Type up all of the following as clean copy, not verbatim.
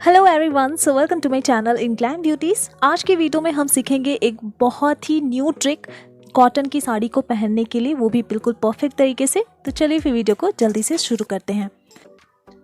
Hello everyone, so welcome to my channel in glam beauties. आज की video में हम सीखेंगे एक बहुत ही न्यू ट्रिक कॉटन की साड़ी को पहनने के लिए, वो भी बिल्कुल परफेक्ट तरीके से। तो चलिए फिर वीडियो को जल्दी से शुरू करते हैं।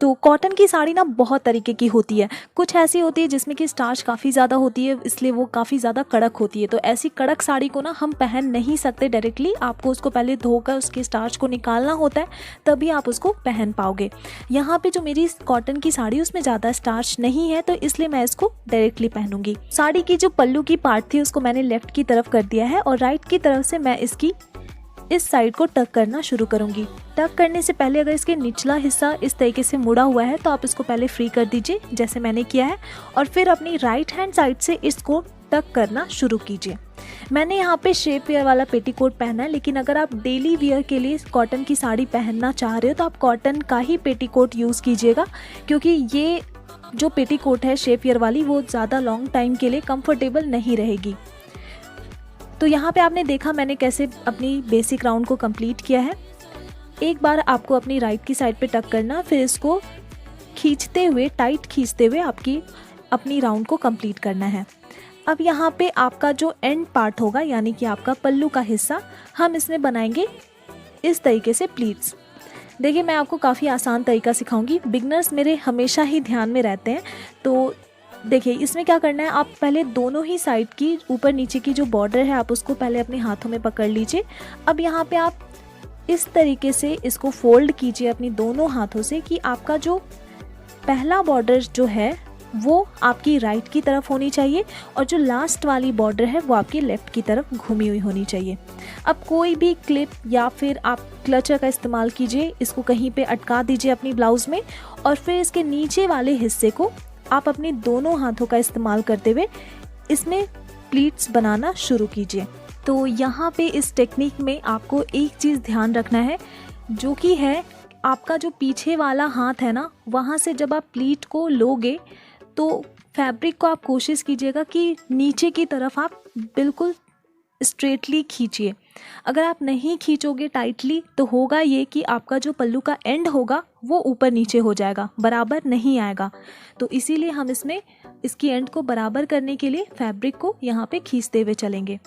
तो कॉटन की साड़ी ना बहुत तरीके की होती है। कुछ ऐसी होती है जिसमें कि स्टार्च काफ़ी ज़्यादा होती है, इसलिए वो काफ़ी ज़्यादा कड़क होती है। तो ऐसी कड़क साड़ी को ना हम पहन नहीं सकते डायरेक्टली। आपको उसको पहले धोकर उसके स्टार्च को निकालना होता है, तभी आप उसको पहन पाओगे। यहाँ पे जो मेरी कॉटन की साड़ी उसमें ज़्यादा स्टार्च नहीं है, तो इसलिए मैं इसको डायरेक्टली पहनूंगी। साड़ी की जो पल्लू की पार्ट थी उसको मैंने लेफ्ट की तरफ कर दिया है और राइट की तरफ से मैं इसकी इस साइड को टक करना शुरू करूंगी। टक करने से पहले अगर इसके निचला हिस्सा इस तरीके से मुड़ा हुआ है तो आप इसको पहले फ्री कर दीजिए, जैसे मैंने किया है, और फिर अपनी राइट हैंड साइड से इसको टक करना शुरू कीजिए। मैंने यहाँ पे शेप वेयर वाला पेटीकोट पहना है, लेकिन अगर आप डेली वेयर के लिए कॉटन की साड़ी पहनना चाह रहे हो तो आप कॉटन का ही पेटीकोट यूज़ कीजिएगा, क्योंकि ये जो पेटीकोट है शेप वेयर वाली वो ज़्यादा लॉन्ग टाइम के लिए कंफर्टेबल नहीं रहेगी। तो यहाँ पे आपने देखा मैंने कैसे अपनी बेसिक राउंड को कंप्लीट किया है। एक बार आपको अपनी राइट की साइड पे टक करना, फिर इसको खींचते हुए, टाइट खींचते हुए आपकी अपनी राउंड को कंप्लीट करना है। अब यहाँ पे आपका जो एंड पार्ट होगा, यानी कि आपका पल्लू का हिस्सा, हम इसमें बनाएंगे इस तरीके से प्लीट्स। देखिए मैं आपको काफ़ी आसान तरीका सिखाऊंगी, बिगनर्स मेरे हमेशा ही ध्यान में रहते हैं। तो देखिए इसमें क्या करना है, आप पहले दोनों ही साइड की ऊपर नीचे की जो बॉर्डर है आप उसको पहले अपने हाथों में पकड़ लीजिए। अब यहाँ पे आप इस तरीके से इसको फोल्ड कीजिए अपनी दोनों हाथों से कि आपका जो पहला बॉर्डर जो है वो आपकी राइट की तरफ होनी चाहिए और जो लास्ट वाली बॉर्डर है वो आपकी लेफ्ट की तरफ घूमी हुई होनी चाहिए। अब कोई भी क्लिप या फिर आप क्लचर का इस्तेमाल कीजिए, इसको कहीं पे अटका दीजिए अपनी ब्लाउज़ में, और फिर इसके नीचे वाले हिस्से को आप अपने दोनों हाथों का इस्तेमाल करते हुए इसमें प्लीट्स बनाना शुरू कीजिए। तो यहाँ पे इस टेक्निक में आपको एक चीज़ ध्यान रखना है, जो कि है आपका जो पीछे वाला हाथ है ना, वहाँ से जब आप प्लीट को लोगे तो फैब्रिक को आप कोशिश कीजिएगा कि नीचे की तरफ आप बिल्कुल स्ट्रेटली खींचिए। अगर आप नहीं खींचोगे टाइटली तो होगा ये कि आपका जो पल्लू का एंड होगा वो ऊपर नीचे हो जाएगा, बराबर नहीं आएगा। तो इसीलिए हम इसमें इसकी एंड को बराबर करने के लिए फैब्रिक को यहाँ पे खींचते हुए चलेंगे।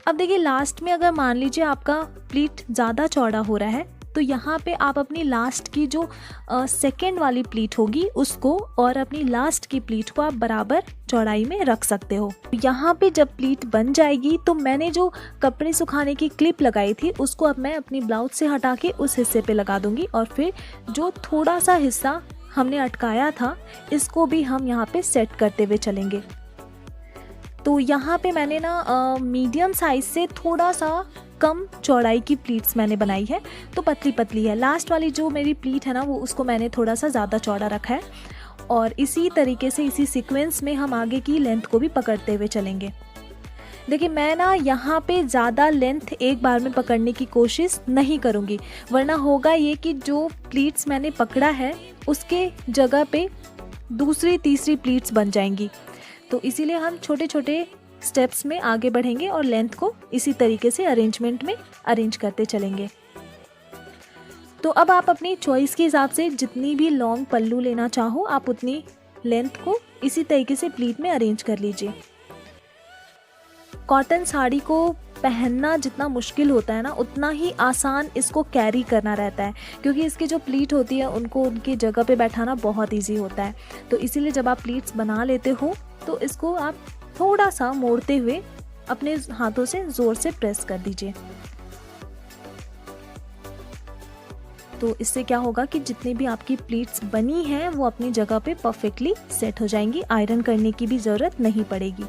अब देखिए लास्ट में अगर मान लीजिए आपका प्लीट ज़्यादा चौड़ा हो रहा है तो यहाँ पे आप अपनी लास्ट की जो सेकेंड वाली प्लीट होगी उसको और अपनी लास्ट की प्लीट को आप बराबर चौड़ाई में रख सकते हो। यहाँ पे जब प्लीट बन जाएगी तो मैंने जो कपड़े सुखाने की क्लिप लगाई थी उसको अब मैं अपनी ब्लाउज से हटा के उस हिस्से पे लगा दूंगी, और फिर जो थोड़ा सा हिस्सा हमने अटकाया था इसको भी हम यहाँ पे सेट करते हुए चलेंगे। तो यहाँ पे मैंने ना मीडियम साइज से थोड़ा सा कम चौड़ाई की प्लीट्स मैंने बनाई है, तो पतली पतली है। लास्ट वाली जो मेरी प्लीट है ना वो उसको मैंने थोड़ा सा ज़्यादा चौड़ा रखा है, और इसी तरीके से इसी सीक्वेंस में हम आगे की लेंथ को भी पकड़ते हुए चलेंगे। देखिए मैं ना यहाँ पे ज़्यादा लेंथ एक बार में पकड़ने की कोशिश नहीं करूँगी, वरना होगा ये कि जो प्लीट्स मैंने पकड़ा है उसके जगह पे दूसरी तीसरी प्लीट्स बन जाएंगी। तो इसीलिए हम छोटे छोटे स्टेप्स में आगे बढ़ेंगे और लेंथ को इसी तरीके से अरेंजमेंट में अरेंज करते चलेंगे। तो अब आप अपनी चॉइस के हिसाब से जितनी भी लॉन्ग पल्लू लेना चाहो आप उतनी लेंथ को इसी तरीके से प्लीट में अरेंज कर लीजिए। कॉटन साड़ी को पहनना जितना मुश्किल होता है ना उतना ही आसान इसको कैरी करना रहता है, क्योंकि इसकी जो प्लीट होती है उनको उनकी जगह पे बैठाना बहुत इजी होता है। तो इसीलिए जब आप प्लीट्स बना लेते हो तो इसको आप थोड़ा सा मोड़ते हुए अपने हाथों से ज़ोर से प्रेस कर दीजिए। तो इससे क्या होगा कि जितनी भी आपकी प्लीट्स बनी हैं वो अपनी जगह पे परफेक्टली सेट हो जाएंगी, आयरन करने की भी ज़रूरत नहीं पड़ेगी।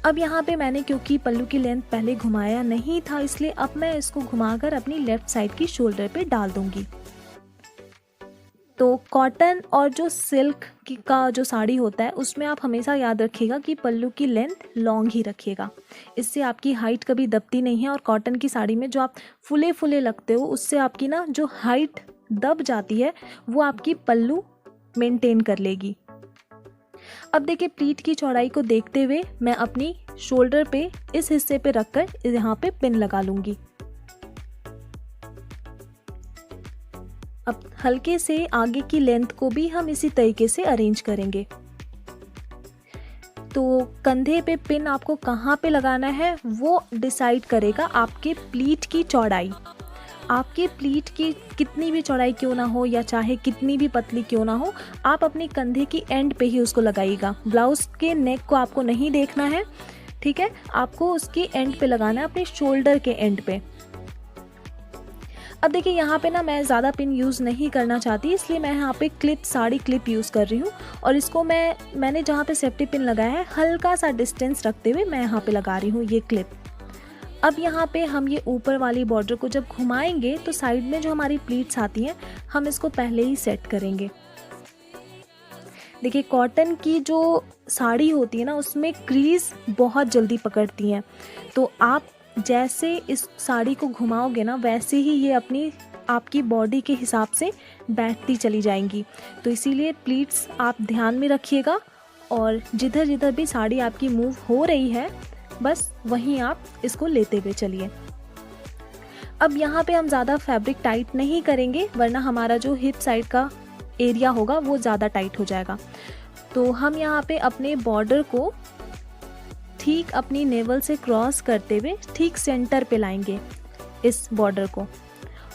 अब यहाँ पे मैंने क्योंकि पल्लू की लेंथ पहले घुमाया नहीं था, इसलिए अब मैं इसको घुमाकर अपनी लेफ़्ट साइड की शोल्डर पे डाल दूँगी। तो कॉटन और जो सिल्क का जो साड़ी होता है उसमें आप हमेशा याद रखिएगा कि पल्लू की लेंथ लॉन्ग ही रखिएगा, इससे आपकी हाइट कभी दबती नहीं है। और कॉटन की साड़ी में जो आप फुले फुले लगते हो उससे आपकी ना जो हाइट दब जाती है वो आपकी पल्लू मेंटेन कर लेगी। अब देखिए प्लीट की चौड़ाई को देखते हुए मैं अपनी शोल्डर पे इस हिस्से पे रखकर यहाँ पे पिन लगा लूँगी। अब हल्के से आगे की लेंथ को भी हम इसी तरीके से अरेंज करेंगे। तो कंधे पे पिन आपको कहाँ पे लगाना है वो डिसाइड करेगा आपके प्लीट की चौड़ाई। आपके प्लीट की कितनी भी चौड़ाई क्यों ना हो या चाहे कितनी भी पतली क्यों ना हो, आप अपने कंधे की एंड पे ही उसको लगाइएगा। ब्लाउज़ के नेक को आपको नहीं देखना है, ठीक है, आपको उसकी एंड पे लगाना है, अपने शोल्डर के एंड पे। अब देखिए यहाँ पे ना मैं ज़्यादा पिन यूज़ नहीं करना चाहती, इसलिए मैं यहाँ पे क्लिप, साड़ी क्लिप यूज़ कर रही हूँ। और इसको मैंने जहाँ पे सेफ्टी पिन लगाया है हल्का सा डिस्टेंस रखते हुए मैं यहाँ पे लगा रही हूँ ये क्लिप। अब यहाँ पे हम ये ऊपर वाली बॉर्डर को जब घुमाएंगे तो साइड में जो हमारी प्लीट्स आती हैं हम इसको पहले ही सेट करेंगे। देखिए कॉटन की जो साड़ी होती है ना उसमें क्रीज बहुत जल्दी पकड़ती हैं, तो आप जैसे इस साड़ी को घुमाओगे ना वैसे ही ये आपकी बॉडी के हिसाब से बैठती चली जाएंगी। तो इसीलिए प्लीट्स आप ध्यान में रखिएगा और जिधर जिधर भी साड़ी आपकी मूव हो रही है बस वहीं आप इसको लेते हुए चलिए। अब यहाँ पे हम ज़्यादा फैब्रिक टाइट नहीं करेंगे वरना हमारा जो हिप साइड का एरिया होगा वो ज़्यादा टाइट हो जाएगा। तो हम यहाँ पे अपने बॉर्डर को ठीक अपनी नेवल से क्रॉस करते हुए ठीक सेंटर पे लाएंगे इस बॉर्डर को,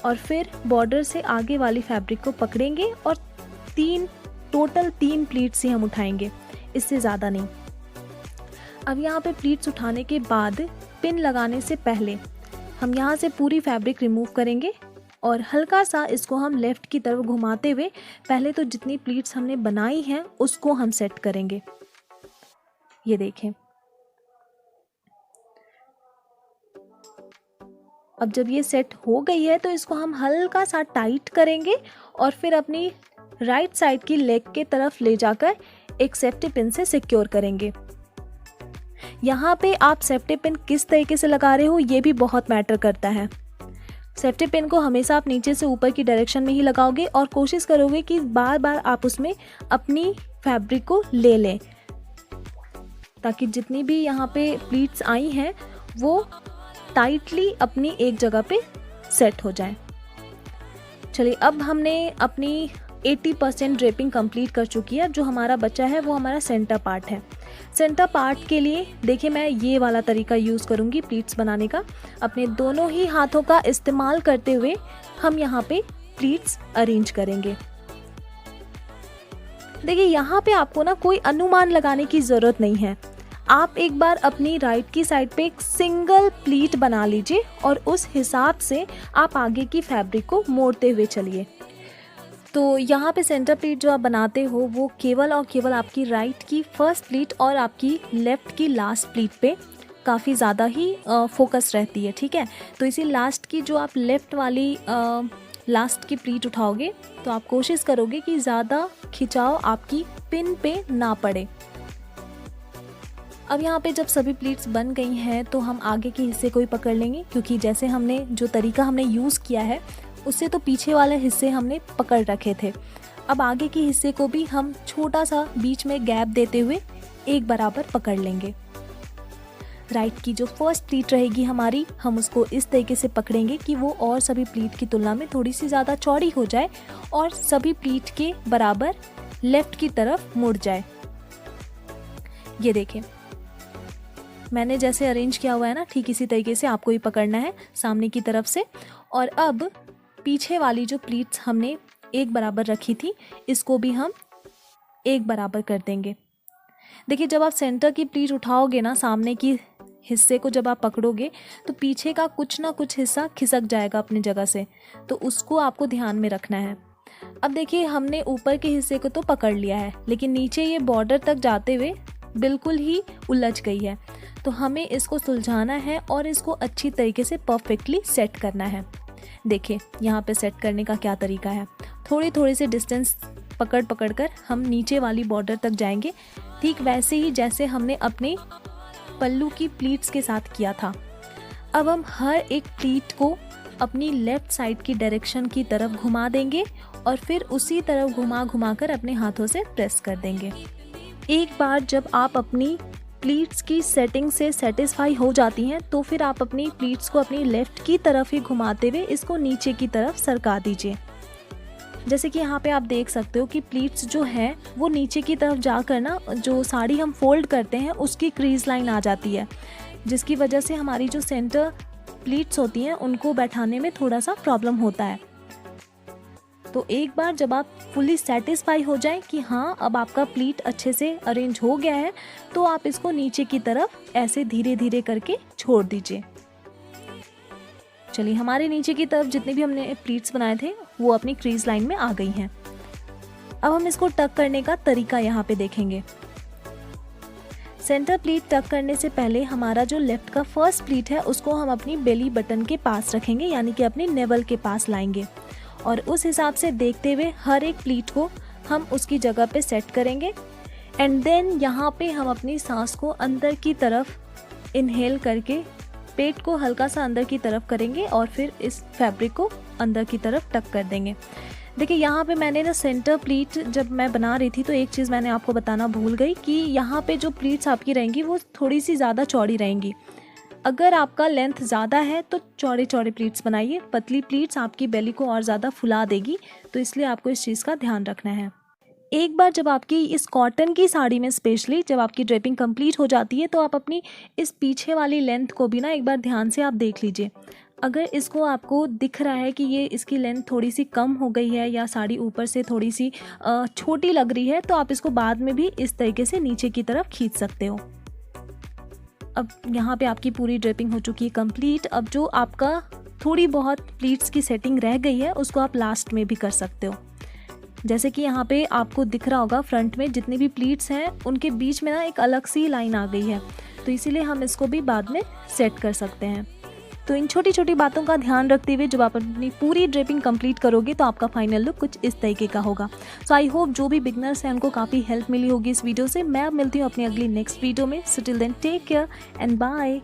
और फिर बॉर्डर से आगे वाली फैब्रिक को पकड़ेंगे और टोटल 3 प्लीट्स ही हम उठाएंगे, इससे ज़्यादा नहीं। अब यहाँ पे प्लीट्स उठाने के बाद पिन लगाने से पहले हम यहाँ से पूरी फैब्रिक रिमूव करेंगे और हल्का सा इसको हम लेफ़्ट की तरफ घुमाते हुए पहले तो जितनी प्लीट्स हमने बनाई हैं उसको हम सेट करेंगे। ये देखें, अब जब ये सेट हो गई है तो इसको हम हल्का सा टाइट करेंगे और फिर अपनी राइट साइड की लेग के तरफ ले जाकर एक सेफ्टी पिन से सिक्योर करेंगे। यहाँ पे आप सेफ्टी पिन किस तरीके से लगा रहे हो ये भी बहुत मैटर करता है। सेफ्टी पिन को हमेशा आप नीचे से ऊपर की डायरेक्शन में ही लगाओगे और कोशिश करोगे कि बार बार आप उसमें अपनी फैब्रिक को ले लें ताकि जितनी भी यहाँ पे प्लीट्स आई हैं वो टाइटली अपनी एक जगह पे सेट हो जाए। चलिए अब हमने अपनी 80% ड्रेपिंग कंप्लीट कर चुकी है। जो हमारा बचा है वो हमारा सेंटर पार्ट है। सेंटर पार्ट के लिए देखिए मैं ये वाला तरीका यूज़ करूँगी प्लीट्स बनाने का। अपने दोनों ही हाथों का इस्तेमाल करते हुए हम यहाँ पे प्लीट्स अरेंज करेंगे। देखिए यहाँ पे आपको ना कोई अनुमान लगाने की ज़रूरत नहीं है। आप एक बार अपनी राइट की साइड पे एक सिंगल प्लीट बना लीजिए और उस हिसाब से आप आगे की फैब्रिक को मोड़ते हुए चलिए। तो यहाँ पे सेंटर प्लीट जो आप बनाते हो वो केवल और केवल आपकी राइट की फर्स्ट प्लीट और आपकी लेफ़्ट की लास्ट प्लीट पे काफ़ी ज़्यादा ही फोकस रहती है, ठीक है। तो इसी लास्ट की जो आप लेफ़्ट वाली लास्ट की प्लीट उठाओगे तो आप कोशिश करोगे कि ज़्यादा खिंचाव आपकी पिन पे ना पड़े। अब यहाँ पे जब सभी प्लीट्स बन गई हैं तो हम आगे के हिस्से को ही पकड़ लेंगे, क्योंकि जैसे हमने जो तरीका हमने यूज़ किया है उससे तो पीछे वाले हिस्से हमने पकड़ रखे थे। अब आगे के हिस्से को भी हम छोटा सा बीच में गैप देते हुए एक बराबर पकड़ लेंगे। राइट की जो फर्स्ट प्लीट रहेगी हमारी, हम उसको इस तरीके से पकड़ेंगे कि वो और सभी प्लीट की तुलना में थोड़ी सी ज़्यादा चौड़ी हो जाए और सभी प्लीट के बराबर लेफ़्ट की तरफ मुड़ जाए। ये देखें मैंने जैसे अरेंज किया हुआ है ना, ठीक इसी तरीके से आपको ही पकड़ना है सामने की तरफ से। और अब पीछे वाली जो प्लीट्स हमने एक बराबर रखी थी इसको भी हम एक बराबर कर देंगे। देखिए जब आप सेंटर की प्लीट उठाओगे ना, सामने की हिस्से को जब आप पकड़ोगे तो पीछे का कुछ ना कुछ हिस्सा खिसक जाएगा अपनी जगह से, तो उसको आपको ध्यान में रखना है। अब देखिए हमने ऊपर के हिस्से को तो पकड़ लिया है लेकिन नीचे ये बॉर्डर तक जाते हुए बिल्कुल ही उलझ गई है, तो हमें इसको सुलझाना है और इसको अच्छी तरीके से परफेक्टली सेट करना है। देखिए यहाँ पे सेट करने का क्या तरीका है, थोड़ी से डिस्टेंस पकड़ कर हम नीचे वाली बॉर्डर तक जाएंगे, ठीक वैसे ही जैसे हमने अपने पल्लू की प्लीट्स के साथ किया था। अब हम हर एक प्लीट को अपनी लेफ़्ट साइड की डायरेक्शन की तरफ घुमा देंगे और फिर उसी तरफ घुमा कर अपने हाथों से प्रेस कर देंगे। एक बार जब आप अपनी प्लीट्स की सेटिंग से सेटिस्फाई हो जाती हैं तो फिर आप अपनी प्लीट्स को अपनी लेफ़्ट की तरफ ही घुमाते हुए इसको नीचे की तरफ सरका दीजिए। जैसे कि यहाँ पे आप देख सकते हो कि प्लीट्स जो है वो नीचे की तरफ जाकर ना जो साड़ी हम फोल्ड करते हैं उसकी क्रीज लाइन आ जाती है, जिसकी वजह से हमारी जो सेंटर प्लीट्स होती हैं उनको बैठाने में थोड़ा सा प्रॉब्लम होता है। तो एक बार जब आप फुली सेटिस्फाई हो जाएं कि हाँ अब आपका प्लीट अच्छे से अरेंज हो गया है, तो आप इसको नीचे की तरफ ऐसे धीरे धीरे करके छोड़ दीजिए। चलिए हमारे नीचे की तरफ जितने भी हमने प्लीट्स बनाए थे वो अपनी क्रीज लाइन में आ गई हैं। अब हम इसको टक करने का तरीका यहाँ पे देखेंगे। सेंटर प्लीट टक करने से पहले हमारा जो लेफ्ट का फर्स्ट प्लीट है उसको हम अपनी बेली बटन के पास रखेंगे, यानी कि अपनी नेवल के पास लाएंगे और उस हिसाब से देखते हुए हर एक प्लीट को हम उसकी जगह पे सेट करेंगे। एंड देन यहाँ पे हम अपनी सांस को अंदर की तरफ इनहेल करके पेट को हल्का सा अंदर की तरफ करेंगे और फिर इस फैब्रिक को अंदर की तरफ टक कर देंगे। देखिए यहाँ पे मैंने ना सेंटर प्लीट जब मैं बना रही थी तो एक चीज़ मैंने आपको बताना भूल गई कि यहाँ पे जो प्लीट्स आपकी रहेंगी वो थोड़ी सी ज़्यादा चौड़ी रहेंगी। अगर आपका लेंथ ज़्यादा है तो चौड़े चौड़े प्लीट्स बनाइए, पतली प्लीट्स आपकी बेली को और ज़्यादा फुला देगी, तो इसलिए आपको इस चीज़ का ध्यान रखना है। एक बार जब आपकी इस कॉटन की साड़ी में स्पेशली जब आपकी ड्रेपिंग कंप्लीट हो जाती है तो आप अपनी इस पीछे वाली लेंथ को भी ना एक बार ध्यान से आप देख लीजिए। अगर इसको आपको दिख रहा है कि ये इसकी लेंथ थोड़ी सी कम हो गई है या साड़ी ऊपर से थोड़ी सी छोटी लग रही है तो आप इसको बाद में भी इस तरीके से नीचे की तरफ खींच सकते हो। अब यहाँ पे आपकी पूरी ड्रेपिंग हो चुकी है कंप्लीट। अब जो आपका थोड़ी बहुत प्लीट्स की सेटिंग रह गई है उसको आप लास्ट में भी कर सकते हो। जैसे कि यहाँ पे आपको दिख रहा होगा फ्रंट में जितने भी प्लीट्स हैं उनके बीच में ना एक अलग सी लाइन आ गई है, तो इसीलिए हम इसको भी बाद में सेट कर सकते हैं। तो इन छोटी छोटी बातों का ध्यान रखते हुए जब आप अपनी पूरी ड्रेपिंग कंप्लीट करोगे तो आपका फाइनल लुक कुछ इस तरीके का होगा। सो आई होप जो भी बिगनर्स हैं उनको काफ़ी हेल्प मिली होगी इस वीडियो से। मैं अब मिलती हूँ अपनी अगली नेक्स्ट वीडियो में। So till then take care and bye.